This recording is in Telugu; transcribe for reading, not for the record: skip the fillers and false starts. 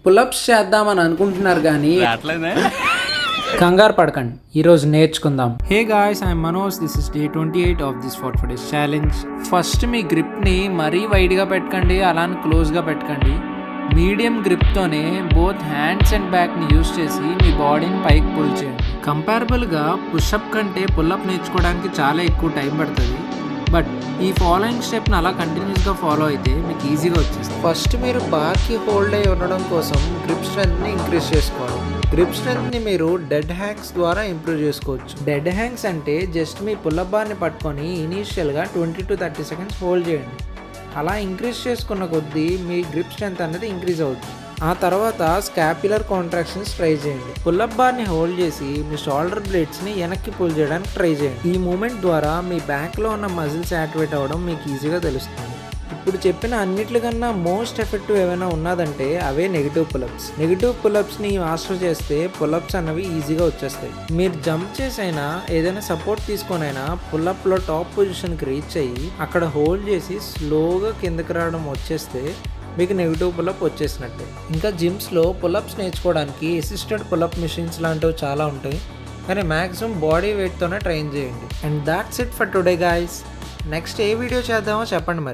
పులప్స్ చేద్దామని అనుకుంటున్నారు కానీ కంగారు పడకండి, ఈరోజు నేర్చుకుందాం. Hey guys, I'm Manoj. This is day 28 of this 44 days challenge. First మీ గ్రిప్ని మరీ వైడ్గా పెట్టకండి, అలానే క్లోజ్గా పెట్టకండి. మీడియం గ్రిప్తోనే బోత్ హ్యాండ్స్ అండ్ బ్యాక్ని యూజ్ చేసి మీ బాడీని పైకి పుల్ చేయండి. కంపారబుల్గా పుషప్ కంటే పుల్అప్ నేర్చుకోవడానికి చాలా ఎక్కువ టైం పడుతుంది. బట్ ఈ ఫాలోయింగ్ స్టెప్ని అలా కంటిన్యూస్గా ఫాలో అయితే మీకు ఈజీగా వచ్చేస్తుంది. ఫస్ట్ మీరు బాక్కి హోల్డ్ అయి ఉండడం కోసం గ్రిప్ స్ట్రెంత్ని ఇంక్రీజ్ చేసుకోవాలి. గ్రిప్ స్ట్రెంత్ని మీరు డెడ్ హ్యాంగ్స్ ద్వారా ఇంప్రూవ్ చేసుకోవచ్చు. డెడ్ హ్యాంగ్స్ అంటే జస్ట్ మీ పుల్అప్ బార్ని పట్టుకొని ఇనీషియల్గా 20 to 30 seconds హోల్డ్ చేయండి. అలా ఇంక్రీజ్ చేసుకున్న కొద్దీ మీ గ్రిప్ స్ట్రెంత్ అనేది ఇంక్రీజ్ అవుతుంది. ఆ తర్వాత స్కాప్యులర్ కాంట్రాక్షన్స్ ట్రై చేయండి. పుల్అప్ బార్ని హోల్డ్ చేసి మీ షోల్డర్ బ్లేడ్స్ని వెనక్కి పుల్ చేయడానికి ట్రై చేయండి. ఈ మూమెంట్ ద్వారా మీ బ్యాక్లో ఉన్న మజిల్స్ యాక్టివేట్ అవ్వడం మీకు ఈజీగా తెలుస్తుంది. ఇప్పుడు చెప్పిన అన్నిటికన్నా మోస్ట్ ఎఫెక్టివ్ ఏమైనా ఉన్నదంటే అవే నెగిటివ్ పుల్అప్స్. నెగిటివ్ పుల్అప్స్ని మాస్టర్ చేస్తే పుల్అప్స్ అన్నవి ఈజీగా వచ్చేస్తాయి. మీరు జంప్ చేసైనా ఏదైనా సపోర్ట్ తీసుకొనైనా పుల్అప్లో టాప్ పొజిషన్కి రీచ్ అయ్యి అక్కడ హోల్డ్ చేసి స్లోగా కిందకి రావడం వచ్చేస్తే మీకు నెగిటివ్ పుల్అప్ వచ్చేసినట్టే. ఇంకా జిమ్స్లో పుల్అప్స్ నేర్చుకోవడానికి అసిస్టెడ్ పుల్అప్ మిషన్స్ లాంటివి చాలా ఉంటాయి, కానీ మ్యాక్సిమం బాడీ వెయిట్తోనే ట్రైన్ చేయండి. And that's it for today guys. Next ఏ వీడియో చేద్దామో చెప్పండి మరి.